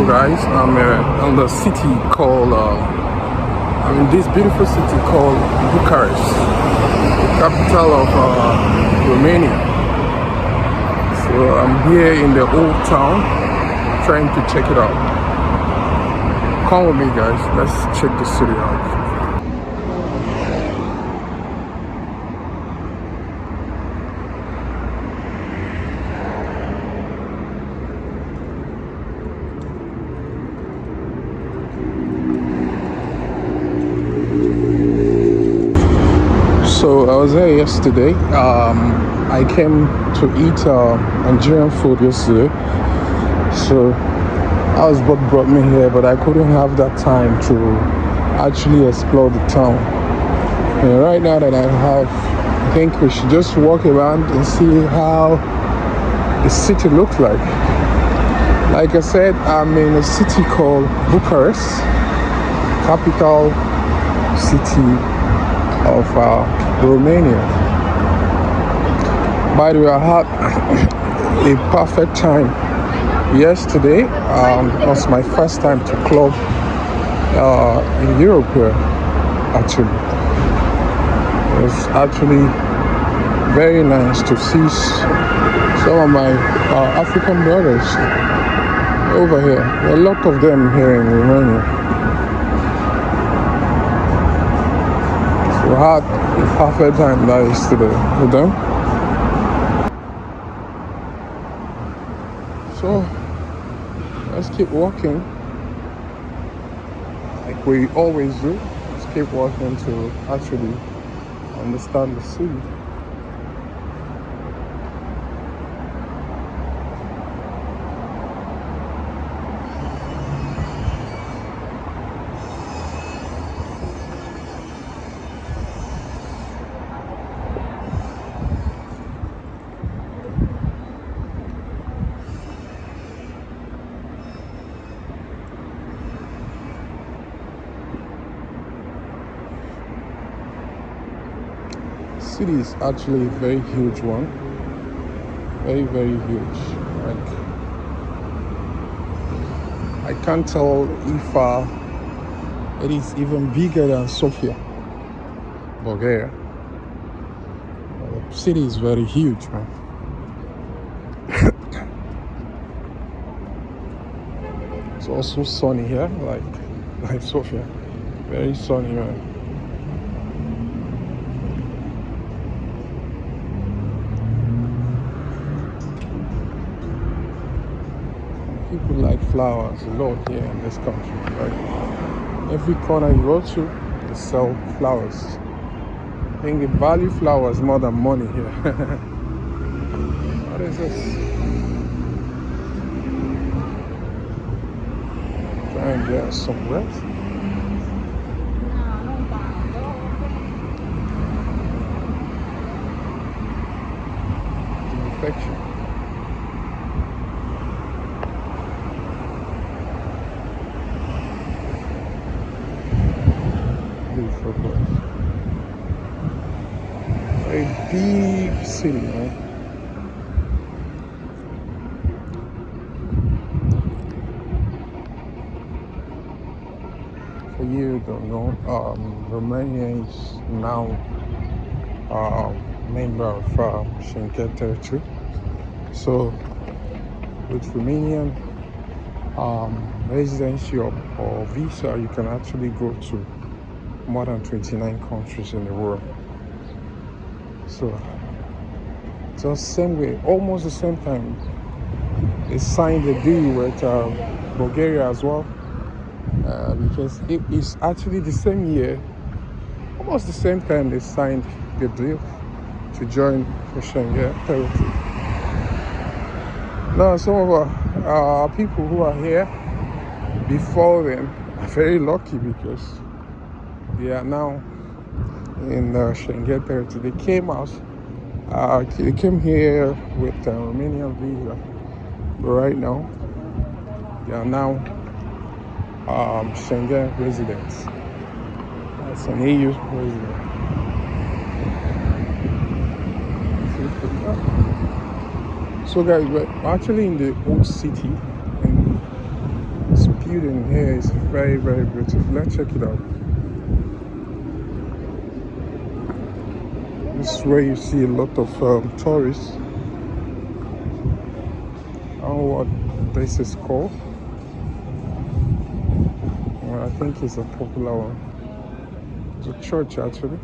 So guys, I'm in the city called, I'm in this beautiful city called Bucharest, capital of Romania. So I'm here in the old town, trying to check it out. Come with me guys, let's check the city out. So I was there yesterday. I came to eat Nigerian food yesterday. So I was what brought me here, but I couldn't have that time to actually explore the town. And right now that I have, I think we should just walk around and see how the city looks like. Like I said, I'm in a city called Bucharest, capital city of Romania. By the way, I had a perfect time yesterday. It was my first time to club in Europe here, actually. It was actually very nice to see some of my African brothers over here. There are a lot of them here in Romania. We had a perfect time yesterday with them. So let's keep walking like we always do. Let's keep walking to actually understand the city. City is actually a very huge one, very huge. Like I can't tell if it is even bigger than Sofia, Bulgaria. The city is very huge, man. It's also sunny here, like Sofia. Very sunny, man. People like flowers a lot here in this country. Like every corner you go to, they sell flowers. I think they value flowers more than money here. What is this? Try and get some rest. Infection. A big city, right? For you who don't know, Romania is now member of Schengen territory. So with Romanian residency or visa, you can actually go to more than 29 countries in the world. So just same way, almost the same time, they signed a deal with Bulgaria as well, because it is actually the same year, almost the same time they signed the deal to join the Schengen territory. Now some of our people who are here before them are very lucky because they are now in Schengen territory. They came out. They came here with Romanian visa, but right now they are now Schengen residents. That's an EU resident. So guys, we're actually in the old city, in building here is very, very beautiful. Let's check it out. This is where you see a lot of tourists. I don't know what this is called. Well, I think it's a popular one. It's a church actually.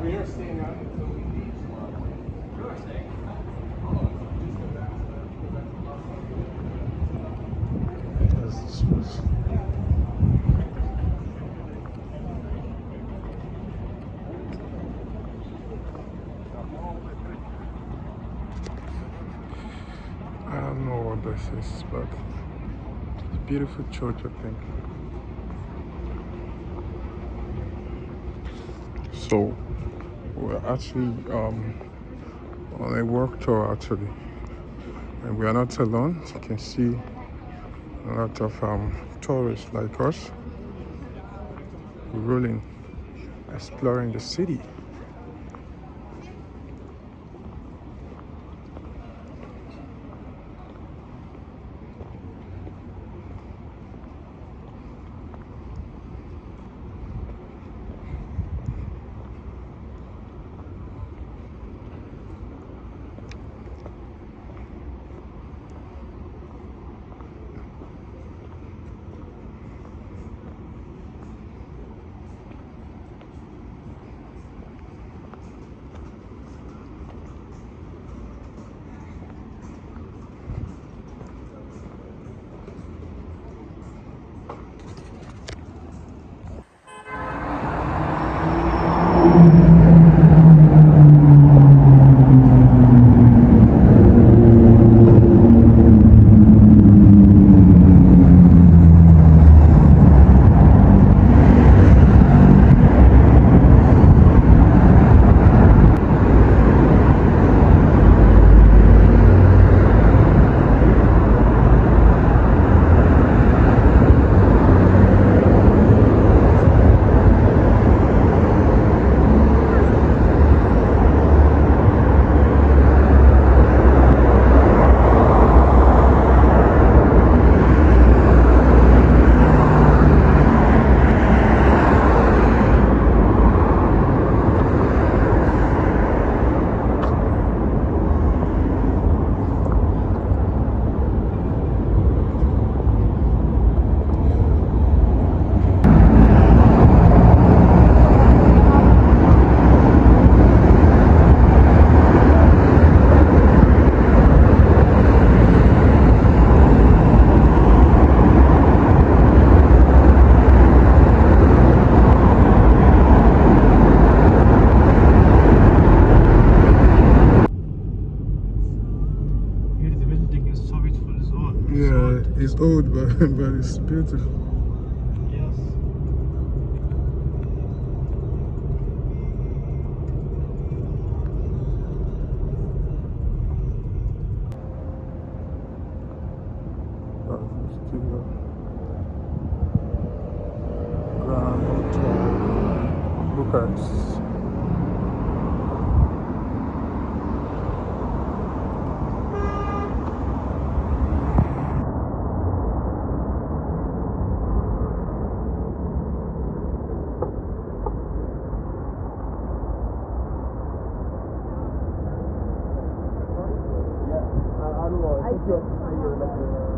We are staying out until we leave tomorrow. You are staying? I don't know what this is, but it's a beautiful church, I think. So we're actually on a work tour actually, and we are not alone. As you can see a lot of tourists like us rolling, exploring the city. Yeah, it's old, but it's beautiful. Yes. Romania Bucharest. I don't know. I think you're